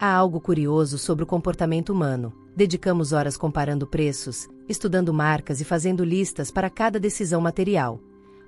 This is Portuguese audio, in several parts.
Há algo curioso sobre o comportamento humano. Dedicamos horas comparando preços, estudando marcas e fazendo listas para cada decisão material.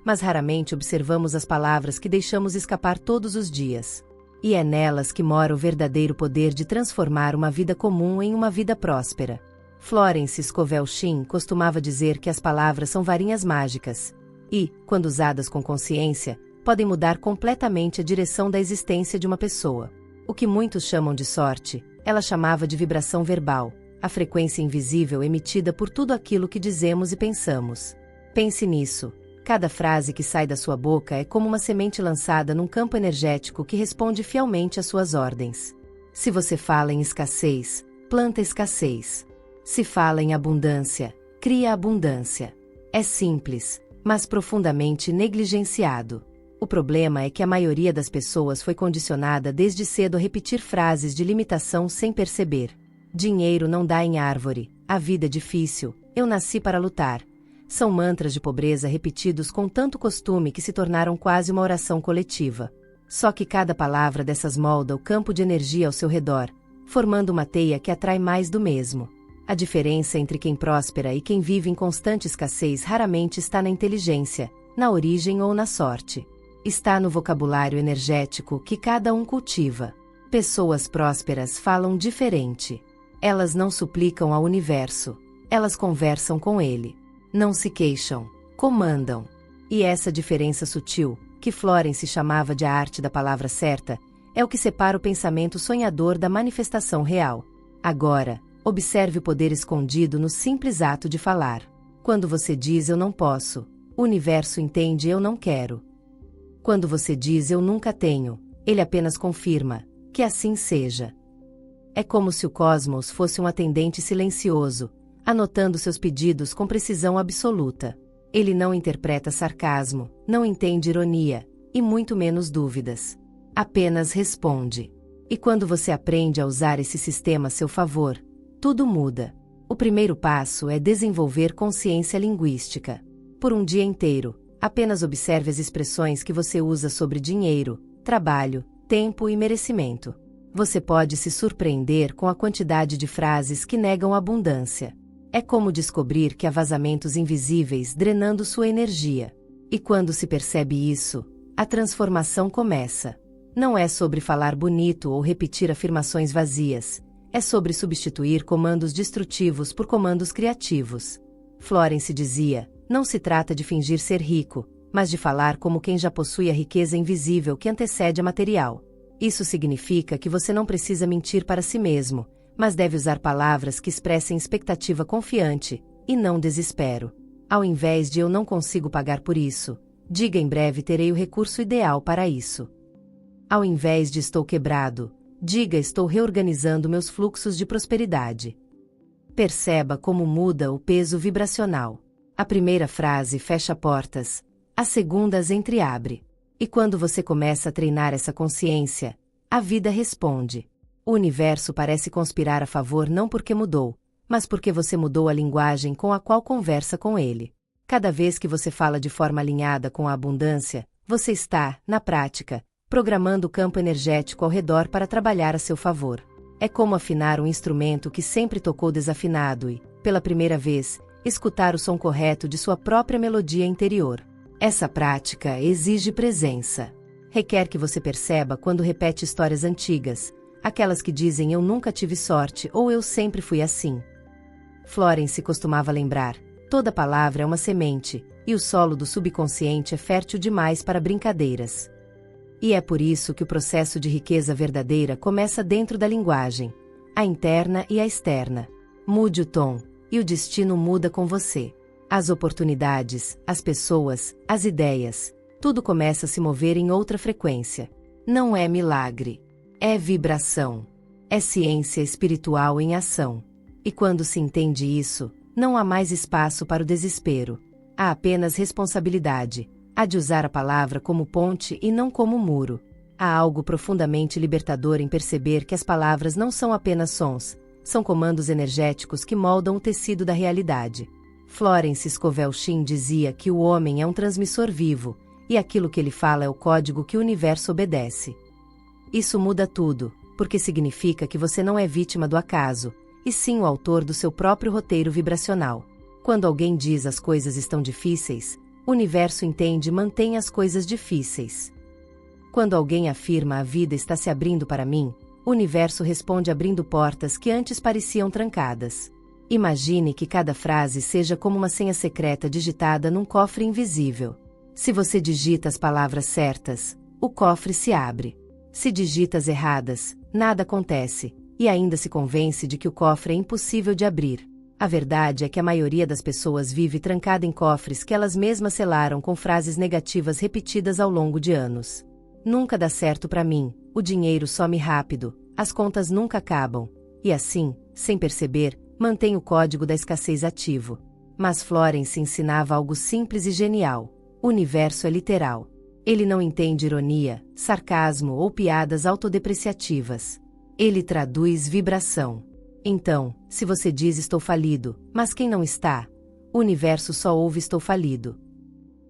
Mas raramente observamos as palavras que deixamos escapar todos os dias. E é nelas que mora o verdadeiro poder de transformar uma vida comum em uma vida próspera. Florence Scovel Shinn costumava dizer que as palavras são varinhas mágicas. E, quando usadas com consciência, podem mudar completamente a direção da existência de uma pessoa. O que muitos chamam de sorte, ela chamava de vibração verbal, a frequência invisível emitida por tudo aquilo que dizemos e pensamos. Pense nisso. Cada frase que sai da sua boca é como uma semente lançada num campo energético que responde fielmente às suas ordens. Se você fala em escassez, planta escassez. Se fala em abundância, cria abundância. É simples, mas profundamente negligenciado. O problema é que a maioria das pessoas foi condicionada desde cedo a repetir frases de limitação sem perceber. Dinheiro não dá em árvore, a vida é difícil, eu nasci para lutar. São mantras de pobreza repetidos com tanto costume que se tornaram quase uma oração coletiva. Só que cada palavra dessas molda o campo de energia ao seu redor, formando uma teia que atrai mais do mesmo. A diferença entre quem próspera e quem vive em constante escassez raramente está na inteligência, na origem ou na sorte. Está no vocabulário energético que cada um cultiva. Pessoas prósperas falam diferente. Elas não suplicam ao universo. Elas conversam com ele. Não se queixam, comandam. E essa diferença sutil, que Florence chamava de a arte da palavra certa, é o que separa o pensamento sonhador da manifestação real. Agora, observe o poder escondido no simples ato de falar. Quando você diz eu não posso, o universo entende eu não quero. Quando você diz eu nunca tenho, ele apenas confirma que assim seja. É como se o cosmos fosse um atendente silencioso, anotando seus pedidos com precisão absoluta. Ele não interpreta sarcasmo, não entende ironia, e muito menos dúvidas. Apenas responde. E quando você aprende a usar esse sistema a seu favor, tudo muda. O primeiro passo é desenvolver consciência linguística. Por um dia inteiro, apenas observe as expressões que você usa sobre dinheiro, trabalho, tempo e merecimento. Você pode se surpreender com a quantidade de frases que negam abundância. É como descobrir que há vazamentos invisíveis drenando sua energia. E quando se percebe isso, a transformação começa. Não é sobre falar bonito ou repetir afirmações vazias. É sobre substituir comandos destrutivos por comandos criativos. Florence dizia, não se trata de fingir ser rico, mas de falar como quem já possui a riqueza invisível que antecede a material. Isso significa que você não precisa mentir para si mesmo, mas deve usar palavras que expressem expectativa confiante, e não desespero. Ao invés de eu não consigo pagar por isso, diga em breve terei o recurso ideal para isso. Ao invés de estou quebrado, diga estou reorganizando meus fluxos de prosperidade. Perceba como muda o peso vibracional. A primeira frase fecha portas, a segunda as entreabre. E quando você começa a treinar essa consciência, a vida responde. O universo parece conspirar a favor não porque mudou, mas porque você mudou a linguagem com a qual conversa com ele. Cada vez que você fala de forma alinhada com a abundância, você está, na prática, programando o campo energético ao redor para trabalhar a seu favor. É como afinar um instrumento que sempre tocou desafinado e, pela primeira vez, escutar o som correto de sua própria melodia interior. Essa prática exige presença. Requer que você perceba quando repete histórias antigas, aquelas que dizem eu nunca tive sorte ou eu sempre fui assim. Florence costumava lembrar, toda palavra é uma semente, e o solo do subconsciente é fértil demais para brincadeiras. E é por isso que o processo de riqueza verdadeira começa dentro da linguagem, a interna e a externa. Mude o tom, e o destino muda com você. As oportunidades, as pessoas, as ideias, tudo começa a se mover em outra frequência. Não é milagre. É vibração. É ciência espiritual em ação. E quando se entende isso, não há mais espaço para o desespero. Há apenas responsabilidade. Há de usar a palavra como ponte e não como muro. Há algo profundamente libertador em perceber que as palavras não são apenas sons, são comandos energéticos que moldam o tecido da realidade. Florence Scovel Shinn dizia que o homem é um transmissor vivo, e aquilo que ele fala é o código que o universo obedece. Isso muda tudo. porque significa que você não é vítima do acaso, e sim o autor do seu próprio roteiro vibracional. Quando alguém diz as coisas estão difíceis, o universo entende e mantém as coisas difíceis. Quando alguém afirma a vida está se abrindo para mim, o universo responde abrindo portas que antes pareciam trancadas. Imagine que cada frase seja como uma senha secreta digitada num cofre invisível. Se você digita as palavras certas, o cofre se abre. Se digita as erradas, nada acontece, e ainda se convence de que o cofre é impossível de abrir. A verdade é que a maioria das pessoas vive trancada em cofres que elas mesmas selaram com frases negativas repetidas ao longo de anos. Nunca dá certo para mim, o dinheiro some rápido, as contas nunca acabam. E assim, sem perceber, mantém o código da escassez ativo. Mas Florence ensinava algo simples e genial. O universo é literal. Ele não entende ironia, sarcasmo ou piadas autodepreciativas. Ele traduz vibração. Então, se você diz estou falido, mas quem não está? O universo só ouve estou falido.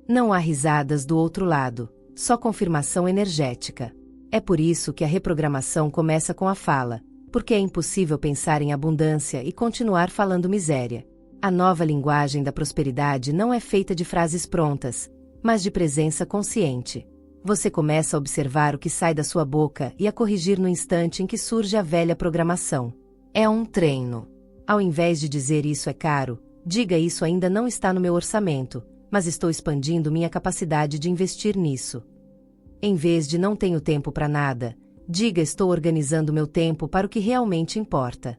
Não há risadas do outro lado, só confirmação energética. É por isso que a reprogramação começa com a fala, porque é impossível pensar em abundância e continuar falando miséria. A nova linguagem da prosperidade não é feita de frases prontas, mas de presença consciente. Você começa a observar o que sai da sua boca e a corrigir no instante em que surge a velha programação. É um treino. Ao invés de dizer isso é caro, diga isso ainda não está no meu orçamento, mas estou expandindo minha capacidade de investir nisso. Em vez de não tenho tempo para nada, diga estou organizando meu tempo para o que realmente importa.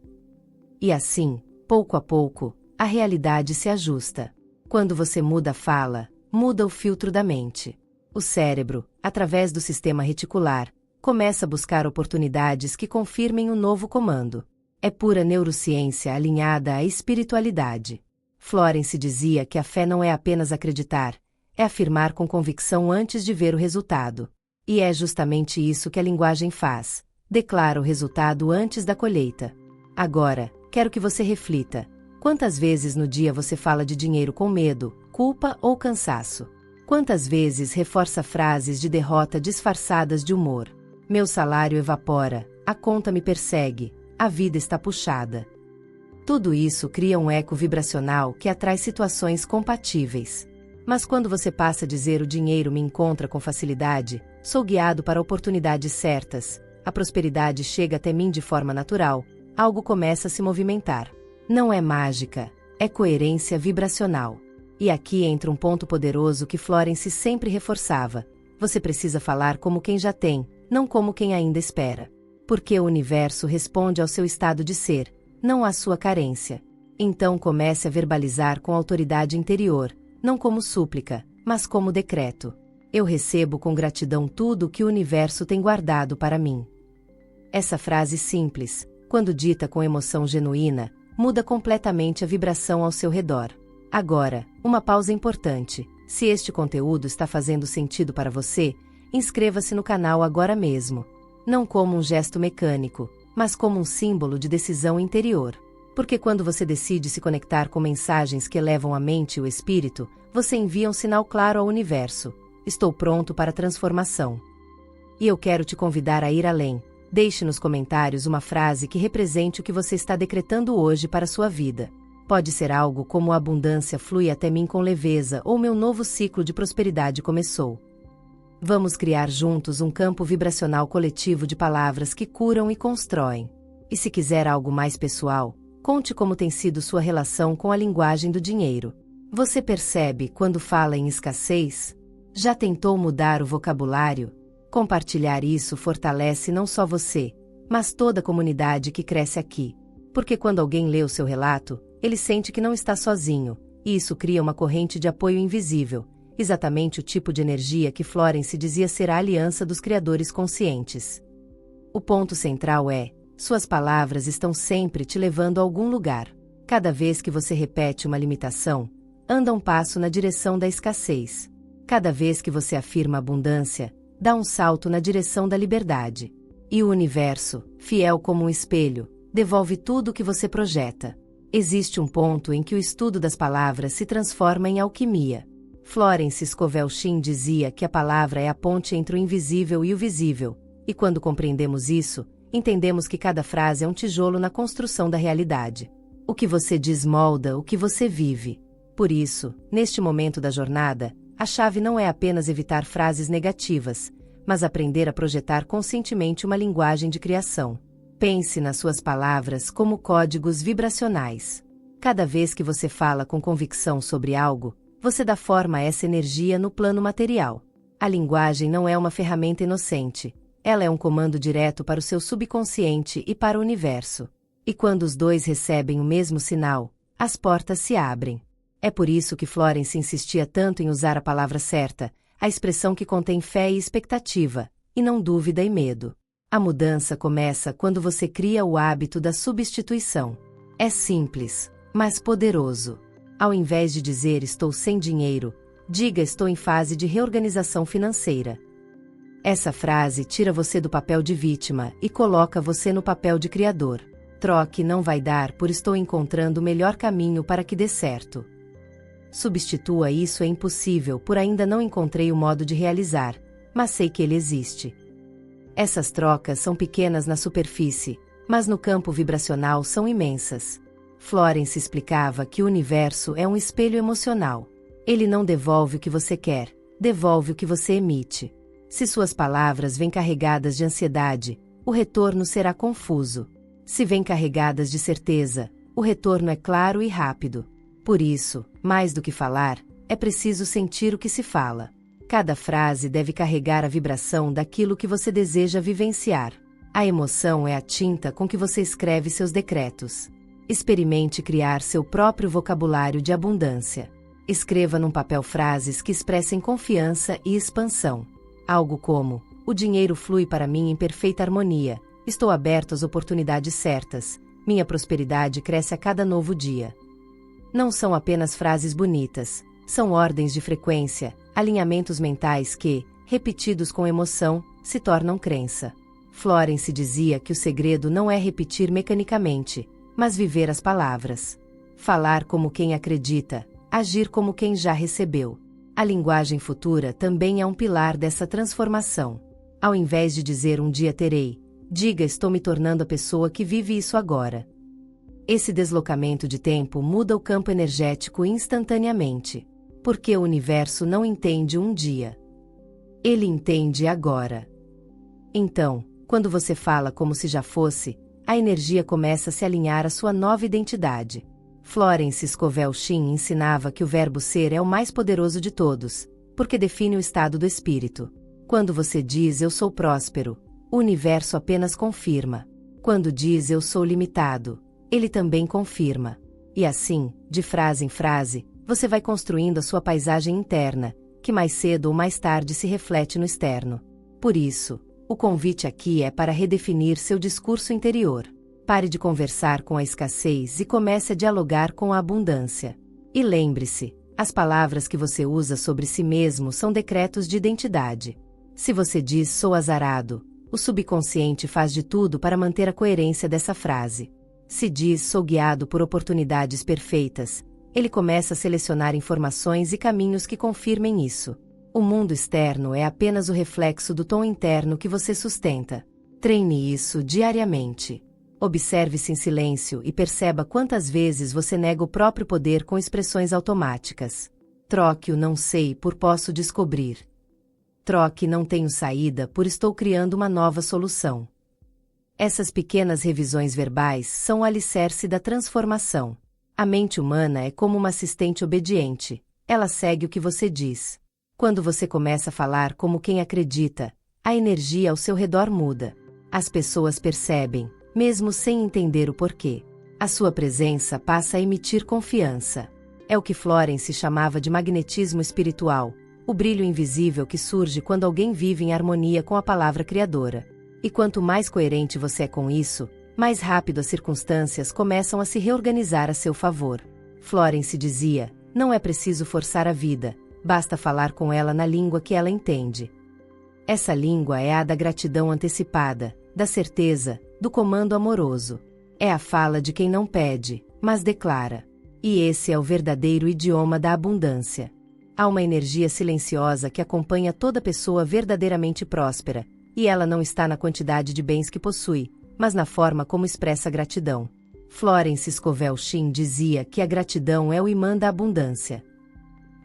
E assim, pouco a pouco, a realidade se ajusta. Quando você muda a fala, muda o filtro da mente. O cérebro, através do sistema reticular, começa a buscar oportunidades que confirmem o novo comando. É pura neurociência alinhada à espiritualidade. Florence dizia que a fé não é apenas acreditar, é afirmar com convicção antes de ver o resultado. E é justamente isso que a linguagem faz. Declara o resultado antes da colheita. Agora, quero que você reflita. Quantas vezes no dia você fala de dinheiro com medo, culpa ou cansaço? Quantas vezes reforça frases de derrota disfarçadas de humor? Meu salário evapora, a conta me persegue, a vida está puxada. Tudo isso cria um eco vibracional que atrai situações compatíveis. Mas quando você passa a dizer o dinheiro me encontra com facilidade, sou guiado para oportunidades certas, a prosperidade chega até mim de forma natural, algo começa a se movimentar. Não é mágica, é coerência vibracional. E aqui entra um ponto poderoso que Florence sempre reforçava. Você precisa falar como quem já tem, não como quem ainda espera. Porque o universo responde ao seu estado de ser, não à sua carência. Então comece a verbalizar com autoridade interior, não como súplica, mas como decreto. Eu recebo com gratidão tudo o que o universo tem guardado para mim. Essa frase simples, quando dita com emoção genuína, muda completamente a vibração ao seu redor. Agora, uma pausa importante. Se este conteúdo está fazendo sentido para você, inscreva-se no canal agora mesmo. Não como um gesto mecânico, mas como um símbolo de decisão interior. Porque quando você decide se conectar com mensagens que elevam a mente e o espírito, você envia um sinal claro ao universo. Estou pronto para a transformação. E eu quero te convidar a ir além. Deixe nos comentários uma frase que represente o que você está decretando hoje para a sua vida. Pode ser algo como a abundância flui até mim com leveza ou meu novo ciclo de prosperidade começou. Vamos criar juntos um campo vibracional coletivo de palavras que curam e constroem. E se quiser algo mais pessoal, conte como tem sido sua relação com a linguagem do dinheiro. Você percebe quando fala em escassez? Já tentou mudar o vocabulário? Compartilhar isso fortalece não só você, mas toda a comunidade que cresce aqui. Porque quando alguém lê o seu relato, ele sente que não está sozinho, e isso cria uma corrente de apoio invisível, exatamente o tipo de energia que Florence dizia ser a aliança dos criadores conscientes. O ponto central é, suas palavras estão sempre te levando a algum lugar. Cada vez que você repete uma limitação, anda um passo na direção da escassez. Cada vez que você afirma abundância, dá um salto na direção da liberdade. E o universo, fiel como um espelho, devolve tudo o que você projeta. Existe um ponto em que o estudo das palavras se transforma em alquimia. Florence Scovel Shinn dizia que a palavra é a ponte entre o invisível e o visível, e quando compreendemos isso, entendemos que cada frase é um tijolo na construção da realidade. O que você diz molda o que você vive. Por isso, neste momento da jornada, a chave não é apenas evitar frases negativas, mas aprender a projetar conscientemente uma linguagem de criação. Pense nas suas palavras como códigos vibracionais. Cada vez que você fala com convicção sobre algo, você dá forma a essa energia no plano material. A linguagem não é uma ferramenta inocente. Ela é um comando direto para o seu subconsciente e para o universo. E quando os dois recebem o mesmo sinal, as portas se abrem. É por isso que Florence insistia tanto em usar a palavra certa, a expressão que contém fé e expectativa, e não dúvida e medo. A mudança começa quando você cria o hábito da substituição. É simples, mas poderoso. Ao invés de dizer estou sem dinheiro, diga estou em fase de reorganização financeira. Essa frase tira você do papel de vítima e coloca você no papel de criador. Troque não vai dar por estou encontrando o melhor caminho para que dê certo. Substitua isso é impossível por ainda não encontrei o modo de realizar, mas sei que ele existe. Essas trocas são pequenas na superfície, mas no campo vibracional são imensas. Florence explicava que o universo é um espelho emocional. Ele não devolve o que você quer, devolve o que você emite. Se suas palavras vêm carregadas de ansiedade, o retorno será confuso. Se vêm carregadas de certeza, o retorno é claro e rápido. Por isso, mais do que falar, é preciso sentir o que se fala. Cada frase deve carregar a vibração daquilo que você deseja vivenciar. A emoção é a tinta com que você escreve seus decretos. Experimente criar seu próprio vocabulário de abundância. Escreva num papel frases que expressem confiança e expansão. Algo como, o dinheiro flui para mim em perfeita harmonia, estou aberto às oportunidades certas, minha prosperidade cresce a cada novo dia. Não são apenas frases bonitas, são ordens de frequência, alinhamentos mentais que, repetidos com emoção, se tornam crença. Florence dizia que o segredo não é repetir mecanicamente, mas viver as palavras. Falar como quem acredita, agir como quem já recebeu. A linguagem futura também é um pilar dessa transformação. Ao invés de dizer um dia terei, diga estou me tornando a pessoa que vive isso agora. Esse deslocamento de tempo muda o campo energético instantaneamente. Porque o universo não entende um dia. Ele entende agora. Então, quando você fala como se já fosse, a energia começa a se alinhar à sua nova identidade. Florence Scovel Shinn ensinava que o verbo ser é o mais poderoso de todos, porque define o estado do espírito. Quando você diz eu sou próspero, o universo apenas confirma. Quando diz eu sou limitado, ele também confirma. E assim, de frase em frase, você vai construindo a sua paisagem interna, que mais cedo ou mais tarde se reflete no externo. Por isso, o convite aqui é para redefinir seu discurso interior. Pare de conversar com a escassez e comece a dialogar com a abundância. E lembre-se, as palavras que você usa sobre si mesmo são decretos de identidade. Se você diz sou azarado, o subconsciente faz de tudo para manter a coerência dessa frase. Se diz sou guiado por oportunidades perfeitas, ele começa a selecionar informações e caminhos que confirmem isso. O mundo externo é apenas o reflexo do tom interno que você sustenta. Treine isso diariamente. Observe-se em silêncio e perceba quantas vezes você nega o próprio poder com expressões automáticas. Troque o não sei por posso descobrir. Troque não tenho saída por estou criando uma nova solução. Essas pequenas revisões verbais são o alicerce da transformação. A mente humana é como uma assistente obediente. Ela segue o que você diz. Quando você começa a falar como quem acredita, a energia ao seu redor muda. As pessoas percebem, mesmo sem entender o porquê. A sua presença passa a emitir confiança. É o que Florence chamava de magnetismo espiritual, o brilho invisível que surge quando alguém vive em harmonia com a palavra criadora. E quanto mais coerente você é com isso, mais rápido as circunstâncias começam a se reorganizar a seu favor. Florence dizia, não é preciso forçar a vida, basta falar com ela na língua que ela entende. Essa língua é a da gratidão antecipada, da certeza, do comando amoroso. É a fala de quem não pede, mas declara. E esse é o verdadeiro idioma da abundância. Há uma energia silenciosa que acompanha toda pessoa verdadeiramente próspera, e ela não está na quantidade de bens que possui, mas na forma como expressa gratidão. Florence Scovel Shinn dizia que a gratidão é o imã da abundância.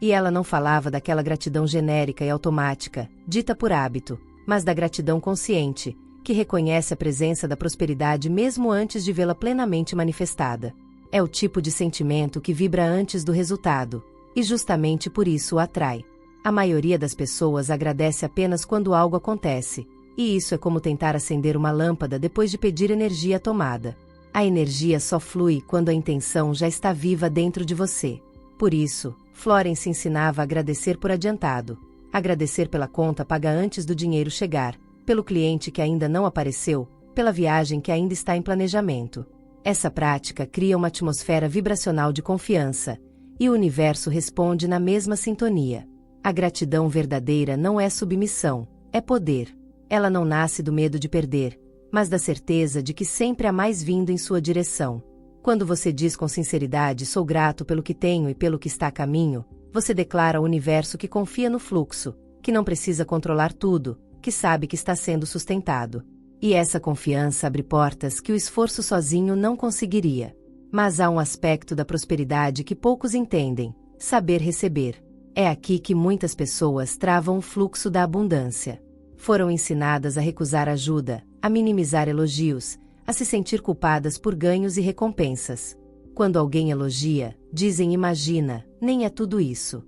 E ela não falava daquela gratidão genérica e automática, dita por hábito, mas da gratidão consciente, que reconhece a presença da prosperidade mesmo antes de vê-la plenamente manifestada. É o tipo de sentimento que vibra antes do resultado, e justamente por isso o atrai. A maioria das pessoas agradece apenas quando algo acontece, e isso é como tentar acender uma lâmpada depois de pedir energia tomada. A energia só flui quando a intenção já está viva dentro de você. Por isso, Florence ensinava a agradecer por adiantado, agradecer pela conta paga antes do dinheiro chegar, pelo cliente que ainda não apareceu, pela viagem que ainda está em planejamento. Essa prática cria uma atmosfera vibracional de confiança, e o universo responde na mesma sintonia. A gratidão verdadeira não é submissão, é poder. Ela não nasce do medo de perder, mas da certeza de que sempre há mais vindo em sua direção. Quando você diz com sinceridade "sou grato pelo que tenho e pelo que está a caminho", você declara ao universo que confia no fluxo, que não precisa controlar tudo, que sabe que está sendo sustentado. E essa confiança abre portas que o esforço sozinho não conseguiria. Mas há um aspecto da prosperidade que poucos entendem: saber receber. É aqui que muitas pessoas travam o fluxo da abundância. Foram ensinadas a recusar ajuda, a minimizar elogios, a se sentir culpadas por ganhos e recompensas. Quando alguém elogia, dizem "imagina, nem é tudo isso".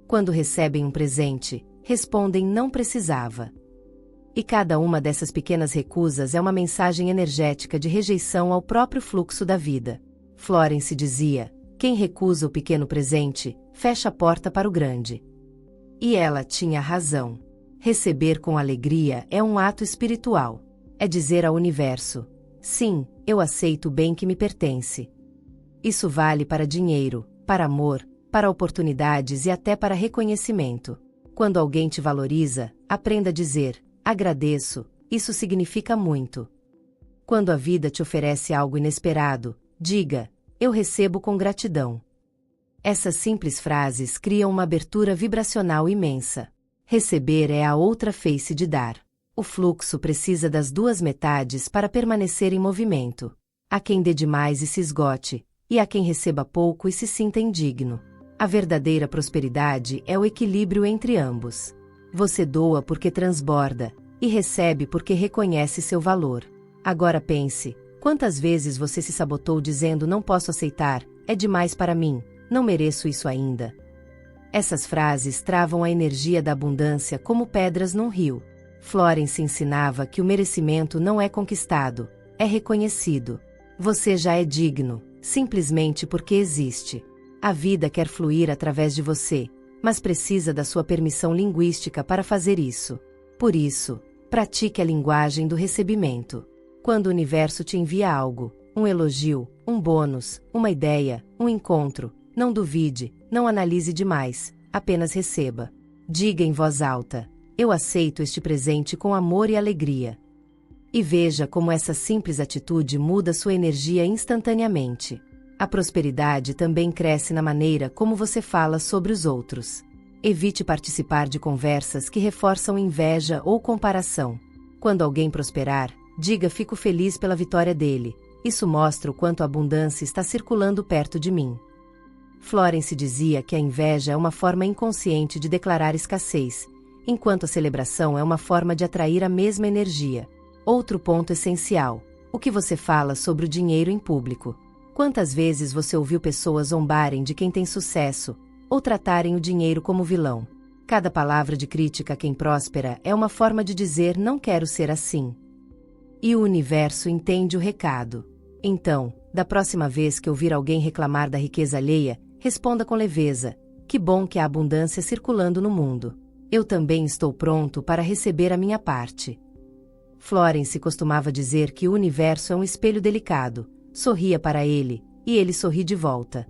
Quando recebem um presente, respondem "não precisava". E cada uma dessas pequenas recusas é uma mensagem energética de rejeição ao próprio fluxo da vida. Florence dizia: quem recusa o pequeno presente, fecha a porta para o grande. E ela tinha razão. Receber com alegria é um ato espiritual. É dizer ao universo: sim, eu aceito o bem que me pertence. Isso vale para dinheiro, para amor, para oportunidades e até para reconhecimento. Quando alguém te valoriza, aprenda a dizer: agradeço, isso significa muito. Quando a vida te oferece algo inesperado, diga: eu recebo com gratidão. Essas simples frases criam uma abertura vibracional imensa. Receber é a outra face de dar. O fluxo precisa das duas metades para permanecer em movimento. Há quem dê demais e se esgote, e há quem receba pouco e se sinta indigno. A verdadeira prosperidade é o equilíbrio entre ambos. Você doa porque transborda, e recebe porque reconhece seu valor. Agora pense: quantas vezes você se sabotou dizendo "não posso aceitar, é demais para mim, não mereço isso ainda"? Essas frases travam a energia da abundância como pedras num rio. Florence ensinava que o merecimento não é conquistado, é reconhecido. Você já é digno, simplesmente porque existe. A vida quer fluir através de você, mas precisa da sua permissão linguística para fazer isso. Por isso, pratique a linguagem do recebimento. Quando o universo te envia algo, um elogio, um bônus, uma ideia, um encontro, não duvide, não analise demais, apenas receba. Diga em voz alta: eu aceito este presente com amor e alegria. E veja como essa simples atitude muda sua energia instantaneamente. A prosperidade também cresce na maneira como você fala sobre os outros. Evite participar de conversas que reforçam inveja ou comparação. Quando alguém prosperar, diga: fico feliz pela vitória dele. Isso mostra o quanto a abundância está circulando perto de mim. Florence dizia que a inveja é uma forma inconsciente de declarar escassez, enquanto a celebração é uma forma de atrair a mesma energia. Outro ponto essencial: o que você fala sobre o dinheiro em público. Quantas vezes você ouviu pessoas zombarem de quem tem sucesso, ou tratarem o dinheiro como vilão? Cada palavra de crítica a quem próspera é uma forma de dizer "não quero ser assim". E o universo entende o recado. Então, da próxima vez que ouvir alguém reclamar da riqueza alheia, responda com leveza: que bom que há abundância circulando no mundo. Eu também estou pronto para receber a minha parte. Florence costumava dizer que o universo é um espelho delicado. Sorria para ele, e ele sorri de volta.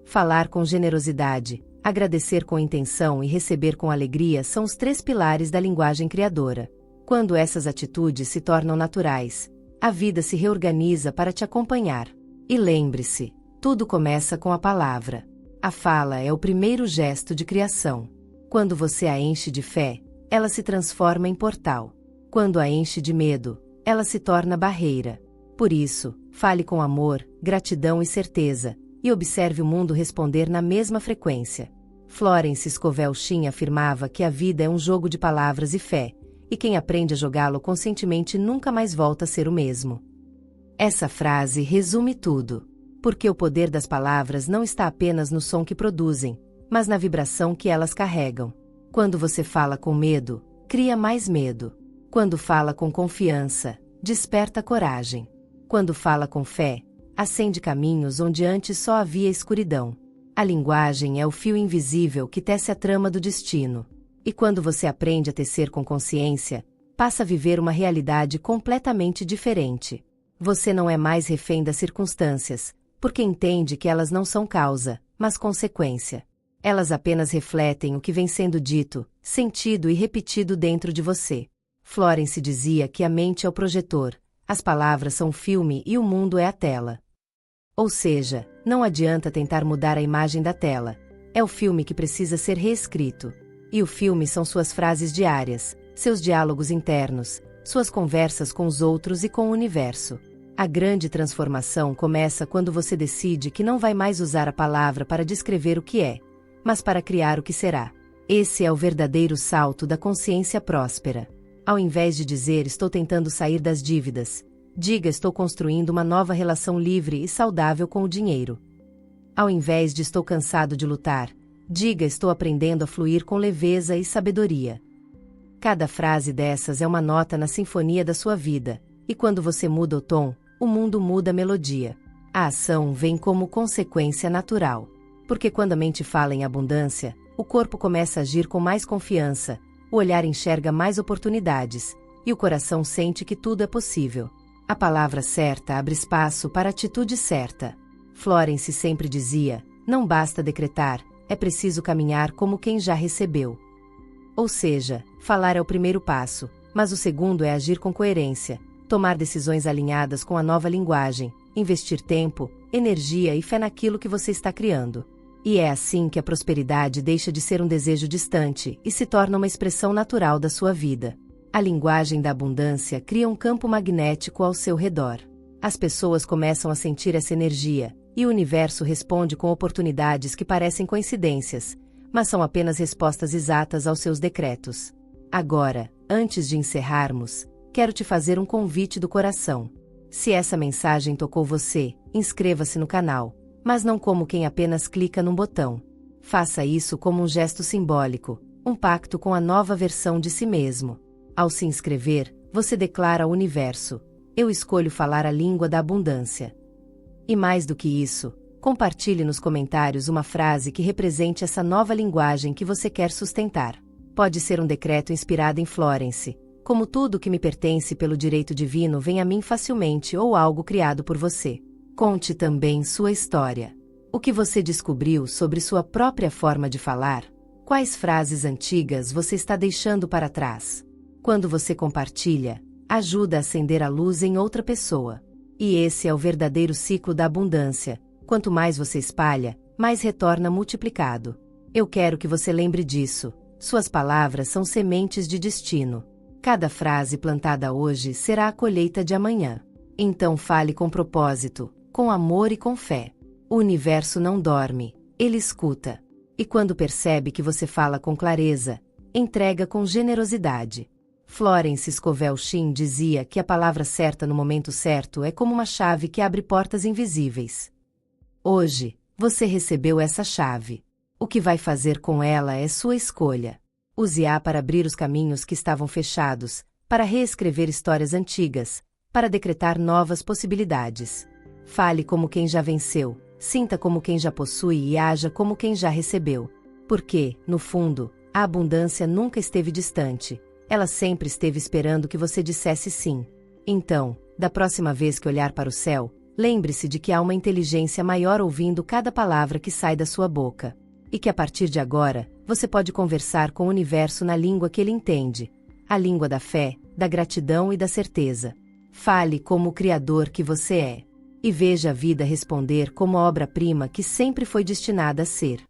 Falar com generosidade, agradecer com intenção e receber com alegria são os 3 pilares da linguagem criadora. Quando essas atitudes se tornam naturais, a vida se reorganiza para te acompanhar. E lembre-se, tudo começa com a palavra. A fala é o primeiro gesto de criação. Quando você a enche de fé, ela se transforma em portal. Quando a enche de medo, ela se torna barreira. Por isso, fale com amor, gratidão e certeza, e observe o mundo responder na mesma frequência. Florence Scovel Shinn afirmava que a vida é um jogo de palavras e fé, e quem aprende a jogá-lo conscientemente nunca mais volta a ser o mesmo. Essa frase resume tudo. Porque o poder das palavras não está apenas no som que produzem, mas na vibração que elas carregam. Quando você fala com medo, cria mais medo. Quando fala com confiança, desperta coragem. Quando fala com fé, acende caminhos onde antes só havia escuridão. A linguagem é o fio invisível que tece a trama do destino. E quando você aprende a tecer com consciência, passa a viver uma realidade completamente diferente. Você não é mais refém das circunstâncias, porque entende que elas não são causa, mas consequência. Elas apenas refletem o que vem sendo dito, sentido e repetido dentro de você. Florence dizia que a mente é o projetor, as palavras são o filme e o mundo é a tela. Ou seja, não adianta tentar mudar a imagem da tela. É o filme que precisa ser reescrito. E o filme são suas frases diárias, seus diálogos internos, suas conversas com os outros e com o universo. A grande transformação começa quando você decide que não vai mais usar a palavra para descrever o que é, mas para criar o que será. Esse é o verdadeiro salto da consciência próspera. Ao invés de dizer estou tentando sair das dívidas, diga estou construindo uma nova relação livre e saudável com o dinheiro. Ao invés de estou cansado de lutar, diga estou aprendendo a fluir com leveza e sabedoria. Cada frase dessas é uma nota na sinfonia da sua vida, e quando você muda o tom, o mundo muda a melodia. A ação vem como consequência natural. Porque quando a mente fala em abundância, o corpo começa a agir com mais confiança, o olhar enxerga mais oportunidades, e o coração sente que tudo é possível. A palavra certa abre espaço para a atitude certa. Florence sempre dizia, não basta decretar, é preciso caminhar como quem já recebeu. Ou seja, falar é o primeiro passo, mas o segundo é agir com coerência, tomar decisões alinhadas com a nova linguagem, investir tempo, energia e fé naquilo que você está criando. E é assim que a prosperidade deixa de ser um desejo distante e se torna uma expressão natural da sua vida. A linguagem da abundância cria um campo magnético ao seu redor. As pessoas começam a sentir essa energia, e o universo responde com oportunidades que parecem coincidências, mas são apenas respostas exatas aos seus decretos. Agora, antes de encerrarmos, quero te fazer um convite do coração. Se essa mensagem tocou você, inscreva-se no canal, mas não como quem apenas clica num botão. Faça isso como um gesto simbólico, um pacto com a nova versão de si mesmo. Ao se inscrever, você declara ao universo: eu escolho falar a língua da abundância. E mais do que isso, compartilhe nos comentários uma frase que represente essa nova linguagem que você quer sustentar. Pode ser um decreto inspirado em Florence, como tudo que me pertence pelo direito divino vem a mim facilmente, ou algo criado por você. Conte também sua história. O que você descobriu sobre sua própria forma de falar? Quais frases antigas você está deixando para trás? Quando você compartilha, ajuda a acender a luz em outra pessoa. E esse é o verdadeiro ciclo da abundância. Quanto mais você espalha, mais retorna multiplicado. Eu quero que você lembre disso. Suas palavras são sementes de destino. Cada frase plantada hoje será a colheita de amanhã. Então fale com propósito, com amor e com fé. O universo não dorme, ele escuta. E quando percebe que você fala com clareza, entrega com generosidade. Florence Scovel Shinn dizia que a palavra certa no momento certo é como uma chave que abre portas invisíveis. Hoje, você recebeu essa chave. O que vai fazer com ela é sua escolha. Use-a para abrir os caminhos que estavam fechados, para reescrever histórias antigas, para decretar novas possibilidades. Fale como quem já venceu, sinta como quem já possui e haja como quem já recebeu. Porque, no fundo, a abundância nunca esteve distante. Ela sempre esteve esperando que você dissesse sim. Então, da próxima vez que olhar para o céu, lembre-se de que há uma inteligência maior ouvindo cada palavra que sai da sua boca. E que a partir de agora, você pode conversar com o universo na língua que ele entende, a língua da fé, da gratidão e da certeza. Fale como o criador que você é. E veja a vida responder como a obra-prima que sempre foi destinada a ser.